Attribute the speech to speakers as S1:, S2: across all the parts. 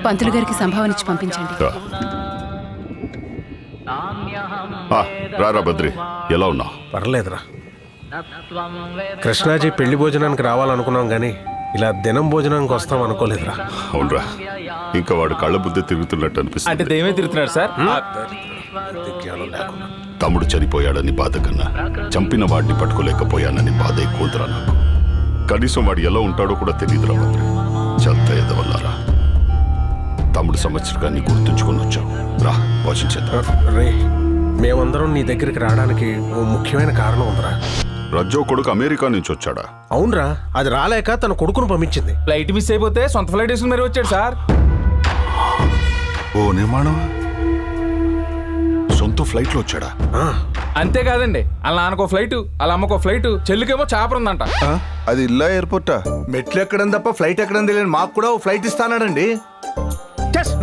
S1: పంతులు గారికి సంభావన ఇచ్చి పంపించండి.
S2: రారా బద్రి, ఎలా ఉన్నావు?
S3: పర్లేదురా. కృష్ణాజీ పెళ్లి భోజనానికి రావాలనుకున్నాం కానీ ఇలా దినం భోజనానికి వస్తాం అనుకోలేదురా.
S2: అవునరా, ఇంకా వాడు కళ్ళ బుద్ధి తిరుగుతున్నట్టు అనిపిస్తుంది.
S4: అంటే దేమే తిరుగుతున్నాడు సార్.
S2: తమ్ముడు చనిపోయాడని బాధ కన్నా చంపిన వాడిని పట్టుకోలేకపోయానని బాధ ఎక్కువరా నాకు. కనీసం వాడు ఎలా ఉంటాడో కూడా తెలియదురా బద్రి. చెత్త ఎదవల్లారా. తమ్ముడు సంవత్సరాన్ని గుర్తుంచుకొని వచ్చావు. రా భోజనం చేద్దాం.
S3: రే, మేమందరం నీ దగ్గరికి రావడానికి ఓ ముఖ్యమైన కారణం ఉందిరా.
S2: రజ్జో కొడుకు అమెరికా నుంచి వచ్చాడా?
S3: అవునరా, అది రాలేక తన కొడుకును పంపించింది.
S4: ఫ్లైట్ మిస్ అయిపోతే సొంత ఫ్లైట్ వేసుకుని మరి వచ్చాడు సార్.
S2: ఓ నిర్మాణం సొంత ఫ్లైట్ లో వచ్చాడా?
S4: అంతేకాదండి, వాళ్ళ నాన్నకో ఫ్లైట్, వాళ్ళ అమ్మకో ఫ్లైట్, చెల్లికేమో చాపర్ ఉందంట.
S5: అది ఇల్లా ఎయిర్పోర్టా? మెట్లు ఎక్కడం తప్ప ఫ్లైట్ ఎక్కడం తెలియదు. మాకు కూడా ఓ ఫ్లైట్ ఇస్తానండి.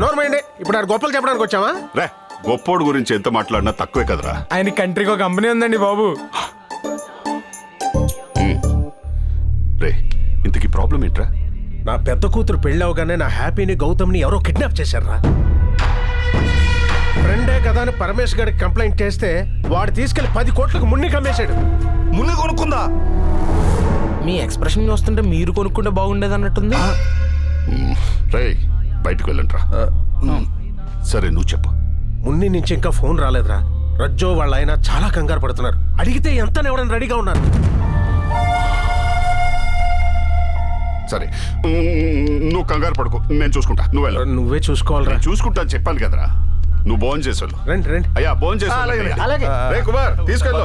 S3: నోర్మైండే, ఇప్పుడు ఆడు గొప్పలు చెప్పడానికి వచ్చావా?
S2: రే, గొప్పోడు గురించి ఎంత మాట్లాడినా తక్కువే కదరా.
S4: ఆయన కంట్రీకి ఒక కంపెనీ ఉందండి బాబు.
S2: రే, ఇంతకీ ప్రాబ్లం ఏంట్రా?
S3: నా పెద్ద కూతురు పెళ్ళి అవగానే నా హ్యాపీని గౌతమ్ని ఎవరో కిడ్నాప్ చేశారా. ఫ్రెండే కదా అని పరమేష్ గారికి కంప్లైంట్ చేస్తే వాడు తీసుకెళ్లి 10 కోట్లకు మున్ని కమ్మేశాడు.
S5: మున్ని కొనుక్కుందా?
S6: మీ ఎక్స్ప్రెషన్ చూస్తుంటే మీరు కొనుక్కుంటే బాగుండేది అన్నట్టుంది.
S2: రే, బయటకు వెళ్ళంట్రా. సరే, నువ్వు చెప్పు.
S3: మున్ని నుంచి ఇంకా ఫోన్ రాలేదురా. రజ్జో వాళ్ళ ఆయన చాలా కంగారు పడుతున్నారు. అడిగితే ఎంత ఎవడని రెడీగా ఉన్నారు.
S2: సరే, నువ్వు కంగారు పడుకో, నేను చూసుకుంటా. నువ్వు వెళ్ళ.
S3: నువ్వే చూసుకోవాలరా.
S2: చూసుకుంటా అని చెప్పాను కదరా. నువ్వు భోజనం చేసేవాళ్ళు.
S3: రండి రండి.
S2: అయ్యా భోజనం చేసి రే కుమార్, తీసుకెళ్ళు.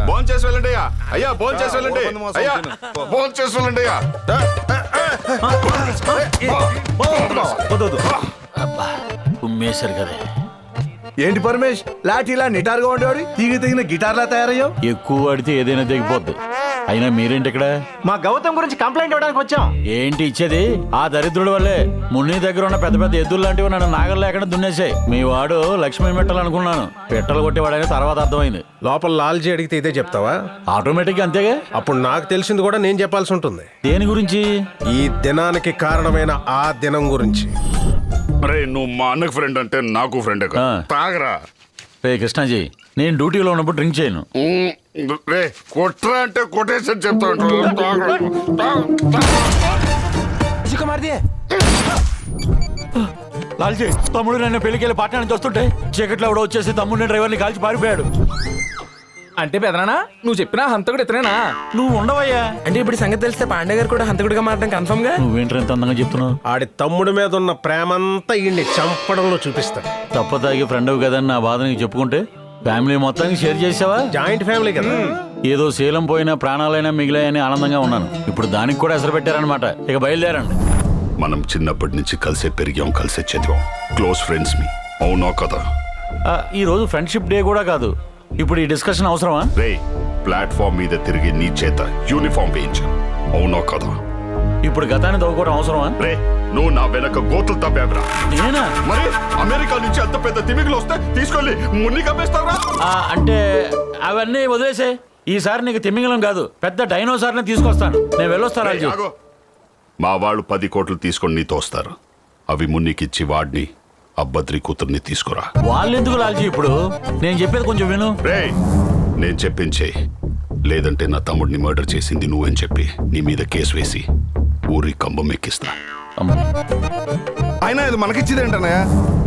S2: భోజనం చేసి వెళ్ళండి అయ్యా. అయ్యా భోజనం చేసి వెళ్ళండి. అయ్యా భోజనం చేసి వెళ్ళండి అయ్యా.
S7: ఉమ్మేశారు కదా.
S5: ఏంటి పరమేష్, లాఠీలా నిటారుగా ఉండేవాడు తీగి తెగిన గిటార్లా తయారయ్యావు.
S7: ఎక్కువ వాడితే ఏదైనా దిగిపోద్ది. అయినా మీరేంటి ఇక్కడ?
S6: మా గౌతమ్ గురించి కంప్లైంట్ ఇవ్వడానికి వచ్చాం.
S7: ఏంటి ఇచ్చేది? ఆ దరిద్రుడి వల్లే మున్ని దగ్గర ఉన్న పెద్ద పెద్ద ఎద్దులు లాంటివి నన్ను నాగలు లేకుండా దున్నేసాయి. మీ వాడు లక్ష్మీ మెట్టలు అనుకున్నాను, పెట్టలు కొట్టేవాడని తర్వాత అర్థమైంది.
S3: లోపల లాల్జీ అడిగితే ఇదే చెప్తావా?
S7: ఆటోమేటిక్గా అంతేగా.
S3: అప్పుడు నాకు తెలిసింది కూడా నేను చెప్పాల్సి ఉంటుంది.
S7: దేని గురించి?
S3: ఈ దినానికి కారణమైన ఆ దినం గురించి.
S2: అరే, నువ్వు మా అన్నకు ఫ్రెండ్ అంటే నాకు ఫ్రెండ్ తాగరా.
S7: రే కృష్ణాజీ, నేను డ్యూటీలో ఉన్నప్పుడు డ్రింక్ చేయను.
S2: రే, కొట్రా అంటే కొట్టేసి చెప్తా
S7: లాల్జీ, తమ్ముడు నన్ను పెళ్లికెళ్ళి పట్టణానికి వస్తుంటే చీకట్లో ఎవడో వచ్చేసి తమ్ముడిని డ్రైవర్ని కాల్చి పారిపోయాడు.
S4: అంటే పెదనానా నువ్వు చెప్పినా హంతకుడు ఇతనేనా?
S7: నువ్వు ఉండవయ్యా.
S6: అంటే ఇప్పుడు సంగతి తెలిస్తే పాండే గారు కూడా హంతకుడిగా మారడం కన్ఫర్మ్ గా.
S7: నువ్వేంటి ఎంత అందంగా చెప్తున్నావు?
S3: ఆడి తమ్ముడి మీద ఉన్న ప్రేమంతా ఈయన్ని చంపడంలో చూపిస్తాడు.
S7: తప్ప తాగి ఫ్రెండ్ కదని నా బాధ నీకు చెప్పుకుంటే ఫ్యామిలీ మొత్తానికి షేర్ చేసావా?
S3: జాయింట్ ఫ్యామిలీ కదా.
S7: ఏదో శీలం పోయినా ప్రాణాలైనా మిగిలాయని ఆనందంగా ఉన్నాను. ఇప్పుడు దానికి కూడా ఎసరు పెట్టారనమాట. ఇక బయలుదేరండి.
S2: మనం చిన్నప్పటి నుంచి కలిసే పెరిగాం, కలిసే చదివాం. క్లోజ్ ఫ్రెండ్స్ మీ, అవునా కదా?
S7: ఈ రోజు ఫ్రెండ్షిప్ డే కూడా కాదు. ఇప్పుడు ఈ డిస్కషన్ అవసరమా?
S2: రే, ప్లాట్ఫామ్ మీద తిరిగి నీ చేత యూనిఫామ్ వేయించు, అవునా కదా?
S7: ఇప్పుడు గతాన్ని తవ్వుకోవడం అవసరమా?
S2: రే, నువ్వు నా వెనక గోతులు తవ్వావురా.
S7: నేనా?
S2: మరి అమెరికా నుంచి అంత పెద్ద తిమింగలు వస్తే తీసుకెళ్ళి మున్ని కమ్మేస్తావురా?
S7: అంటే అవన్నీ వదిలేసే. ఈసారి నీకు తిమ్మింగలం కాదు, పెద్ద డైనోసార్ని తీసుకొస్తాను. నేను వెళ్ళొస్తాను.
S2: రేయ్, ఆగు. మా వాళ్ళు 10 కోట్లు తీసుకొని నీతో వస్తారు. అవి మున్నికిచ్చి వాడిని అబ్బద్రి కూతుర్ని తీసుకురా.
S7: వాళ్ళెందుకు లాల్జీ? ఇప్పుడు నేను చెప్పేది కొంచెం విను.
S2: రే, నేను చెప్పించే, లేదంటే నా తమ్ముడిని మర్డర్ చేసింది నువ్వని చెప్పి నీ మీద కేసు వేసి ఊరి కంబం ఎక్కిస్తా.
S5: అయినా ఇది మనకిచ్చేది ఏంటన్నయ్య?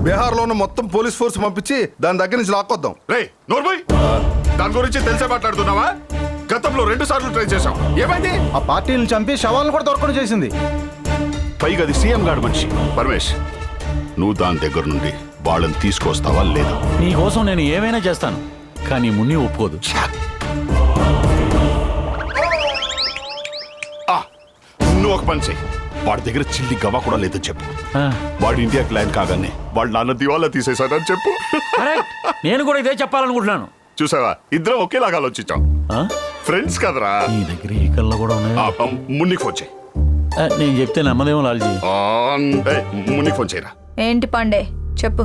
S5: బీహార్లో ఉన్న మొత్తం పోలీస్ ఫోర్స్ పంపించి దాని దగ్గర నుంచి లాక్కొద్దాం.
S2: రే నోర్బోయ్, దాని గురించి తెలిసే మాట్లాడుతున్నావా? గతంలో 2 సార్లు ట్రై చేశాం. ఏమైంది?
S5: ఆ పార్టీని చంపి శవాలను కూడా దొరకడం చేసింది.
S2: పైగా అది సీఎం గారు మనిషి. పరమేష్, నువ్వు దాని దగ్గర నుండి వాళ్ళని తీసుకొస్తావా లేదా?
S7: నీకోసం నేను ఏమైనా చేస్తాను, కానీ మున్ని ఒప్పుకోదు.
S2: నువ్వు ఒక పని చెయ్యి, వాడి దగ్గర చిల్లి గవా కూడా లేదని చెప్పు. వాడు ఇండియాకి ల్యాండ్ కాగానే వాళ్ళ నాన్న దివాలా తీసేశాడని చెప్పు.
S7: నేను కూడా ఇదే చెప్పాలనుకుంటున్నాను.
S2: చూసావా, ఇద్దరం ఒకేలాగా ఆలోచించాం. ఫ్రెండ్స్ కదరా.
S7: నీ దగ్గర ఈ కళ్ళ కూడా ఉన్నాయి.
S2: మున్నికి ఫోన్ చేయి.
S7: నేను చెప్తే నమ్మదేమో లాల్జీ.
S2: మున్నికి ఫోన్ చేయరా.
S1: ఏంటి పాండే, చెప్పు.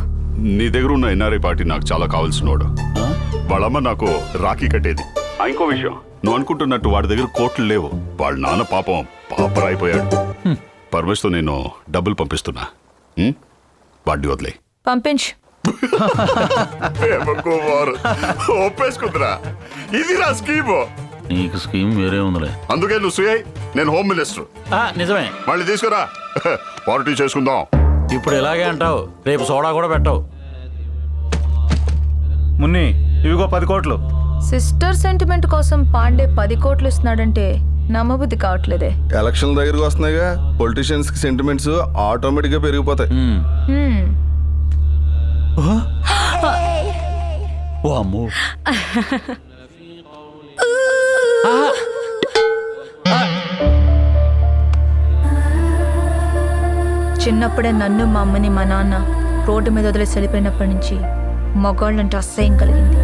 S2: నీ దగ్గర ఉన్న ఎన్ఆర్ఐ పార్టీ నాకు చాలా కావాల్సినోడు. వాళ్ళమ్మ నాకు రాఖీ కట్టేది. ఇంకో విషయం, నువ్వు అనుకుంటున్నట్టు వాడి దగ్గర కోట్లు లేవు. వాళ్ళ నాన్న పాపం పాపరాయిపోయాడు. పరమేశ్తో నేను డబ్బులు పంపిస్తున్నా. వాడిని వదిలే
S1: పంపించు.
S2: ఒప్పేసుకుందిరా ఇది నా స్కీము.
S7: నీకు స్కీమ్ వేరే ఉందిలే.
S2: అందుకే నువ్వు సుయ్, నేను హోమ్ మినిస్టర్.
S7: నిజమే.
S2: మళ్ళీ తీసుకురా, పార్టీ చేసుకుందాం.
S7: ఇప్పుడు ఇలాగే అంటావు, రేపు సోడా కూడా పెట్టవు.
S5: మున్ని ఇవిగో 10 కోట్లు.
S1: సిస్టర్ సెంటిమెంట్ కోసం పాండే 10 కోట్లు ఇస్తున్నాడంటే నమ్మబుద్ధి కావట్లేదే.
S5: ఎలక్షన్ దగ్గరకు వస్తున్నాయిగా, పొలిటీషియన్స్ కి సెంటిమెంట్స్ ఆటోమేటిక్ గా పెరిగిపోతాయి.
S7: ఓ అమ్మో.
S1: చిన్నప్పుడే నన్ను మా అమ్మని మా నాన్న రోడ్డు మీద వదిలేసి వెళ్ళిపోయినప్పటి నుంచి మగవాళ్ళంటే అసహ్యం కలిగింది.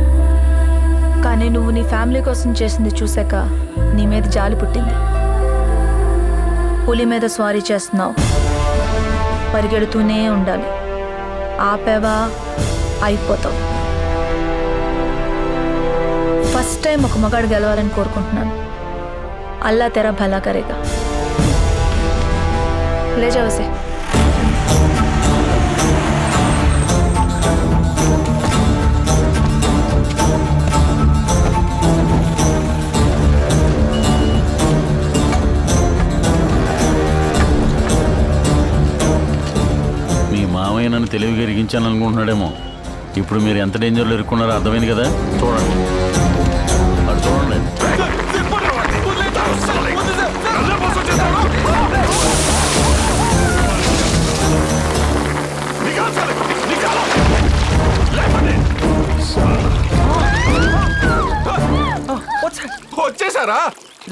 S1: కానీ నువ్వు నీ ఫ్యామిలీ కోసం చేసింది చూశాక నీ మీద జాలి పుట్టింది. పులి మీద స్వారీ చేస్తున్నావు, పరిగెడుతూనే ఉండాలి. ఆపేవా అయిపోతావు. ఫస్ట్ టైం ఒక మగాడు గెలవాలని కోరుకుంటున్నాను. అల్లా తెరా భలా కరేగా. లే జావసే.
S7: మీ మామయ్య నన్ను తెలివిగా ఇరిగించాను అనుకుంటున్నాడేమో. ఇప్పుడు మీరు ఎంత డేంజర్లో ఇరుక్కున్నారో అర్థమైంది కదా. చూడండి, అటు చూడండి.
S2: వచ్చేసారా?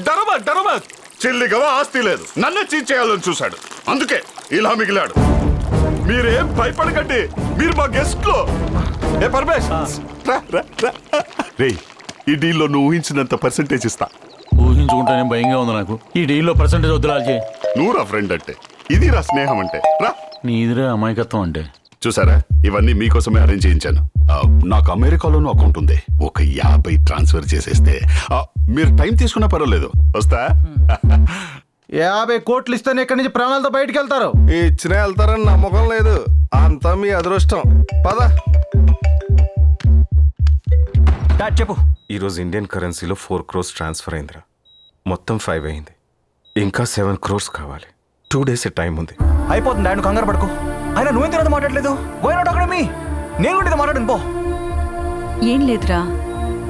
S2: డరమత్ చెల్లిగవ ఆస్తి లేదు, నన్ను చీట్ చేయాలని చూశాడు, అందుకే ఇలా మిగిలాడు. మీరేం భయపడకండి, మీరు మా గెస్ట్ లో. ఏ పరమేశ్, రే ఈ డీల్లో నువ్వు ఊహించినంత పర్సెంటేజ్ ఇస్తా.
S7: ఊహించుకుంటేనే భయంగా ఉంది నాకు. ఈ డీల్లో పర్సెంటేజ్ వద్దులాల్చి.
S2: నువ్వు రా ఫ్రెండ్ అంటే, ఇది రా స్నేహం అంటే. రా.
S7: నీదిరే అమాయకత్వం అంటే.
S2: చూసారా, ఇవన్నీ మీకోసమే అరేంజ్ చేయించాను. నాకు అమెరికాలోనూ అకౌంట్ ఉంది. ఒక 50 ట్రాన్స్ఫర్ చేసేస్తే మీరు టైం తీసుకున్నా పర్వాలేదు. వస్తా.
S5: 50 కోట్లు ఇస్తేనే ఇక్కడి నుంచి ప్రాణాలతో బయటికి వెళ్తారు. ఇచ్చినా వెళ్తారని నమ్మకం లేదు, అంతా మీ అదృష్టం. పద.
S3: చెప్పు. ఈరోజు ఇండియన్ కరెన్సీలో 4 crores ట్రాన్స్ఫర్ అయిందిరా. మొత్తం 5 అయింది. ఇంకా 7 crores కావాలి. 2 days టైం ఉంది.
S8: అయిపోతుంది. ఆయన కంగారు పడుకో. ఆయన నువ్వేం తినదు మాట్లాడలేదు. పోయినాడు అక్కడ మీ నేను కూడా మాట్లాడను పో.
S9: ఏం లేదురా,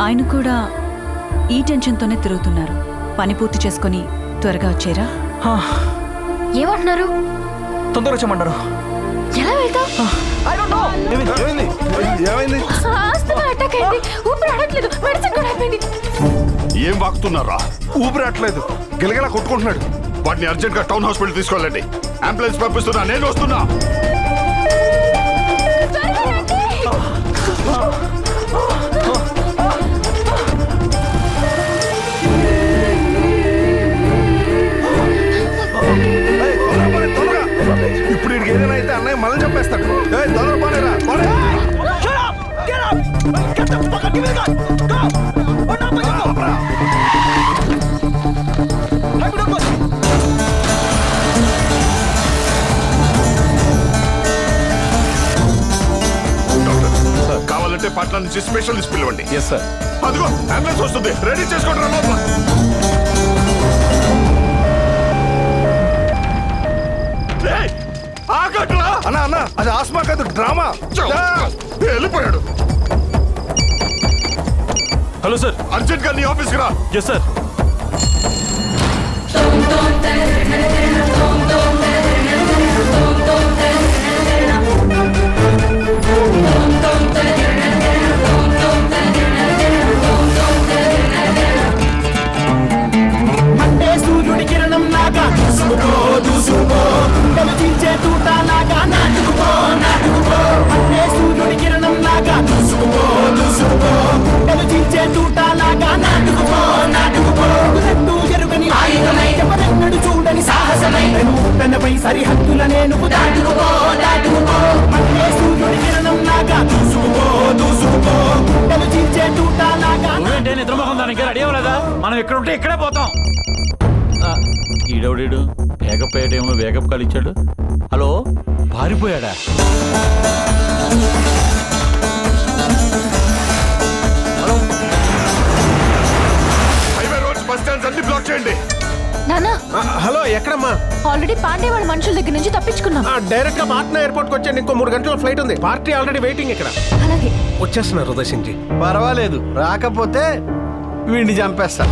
S9: ఆయన కూడా ఈ టెన్షన్తోనే తిరుగుతున్నారు. పని పూర్తి చేసుకొని త్వరగా వచ్చేరా.
S1: ఏమంటున్నారు?
S8: తొందరగా వచ్చామంటారు.
S1: ఎలా వెళ్తావు?
S2: ఏం వాగుతున్నారా?
S5: ఊపిరాట్లేదు, గిలగిలా కొట్టుకుంటున్నాడు.
S2: వాడిని అర్జెంట్ గా టౌన్ హాస్పిటల్ తీసుకెళ్ళండి. అంబులెన్స్ పంపిస్తున్నా, నేను వస్తున్నా.
S5: ఇప్పుడు ఇక్కడికి ఏదైనా అయితే అన్నయ్య మళ్ళీ చెప్పేస్తాడు. తొందర పోనేరా.
S2: కావాలంటే పట్ల నుంచి స్పెషలిస్ట్ పిలవండి.
S5: Yes sir.
S2: అదిగో అంబులెన్స్ వస్తుంది, రెడీ చేసుకోండి. లోపల ఆగట్రా.
S5: అన్న అది ఆస్మా కాదు, డ్రామా.
S2: వెళ్ళిపోయాడు.
S3: హలో సార్,
S2: అర్జెంట్ గా నీ ఆఫీస్కి రా.
S3: Yes sir.
S8: సూర్యుడి కిరణం లాగా దూసుకో దూసుకో, కనిపించే తూట లాగా నాటుకుపో నాటుకుపో. అంటే సూర్యుడి కిరణం లాగా దూసుకో దూసుకో, కనిపించే తూట లాగా నాటుకుపో నాటుకుపో. ఎత్తు ఎరుగని ఆయుధమై, ఎవరెన్నడు చూడని సాహసమై, తనపై సరిహద్దులనే నువ్వు దాటుకుపో దాటుకుపో. అంటే సూర్యుడి కిరణం లాగా దూసుకో దూసుకో, కనిపించే తూట లాగా.
S7: నువ్వేంటే నిద్రమోహం దానికి రెడీ అవ్వలేదా? మనం ఇక్కడ ఉంటే ఇక్కడే పోతాం. ఈడవుడీడు వేగప్ అయ్యే టైంలో వేగప్ కాల్ ఇచ్చాడు. హలో
S6: పారిపోయాడా?
S2: హైవే రోడ్స్ బస్ స్టాండ్స్ అన్ని బ్లాక్ చేయండి.
S1: నానా
S5: హలో, ఎక్కడమ్మా?
S1: ఆల్రెడీ పాండే వాళ్ళ మనుషుల దగ్గర నుంచి తప్పించుకున్నాం.
S5: డైరెక్ట్ గా పాట్నా ఎయిర్పోర్ట్ కి వచ్చాను. ఇంకో 3 గంటల ఫ్లైట్ ఉంది. పార్టీ ఆల్రెడీ వెయిటింగ్ ఇక్కడ.
S1: అలాగే
S5: వచ్చేస్తున్నారు హృదయ్ సింగ్ జీ. పర్వాలేదు, రాకపోతే వీడిని చంపేస్తా.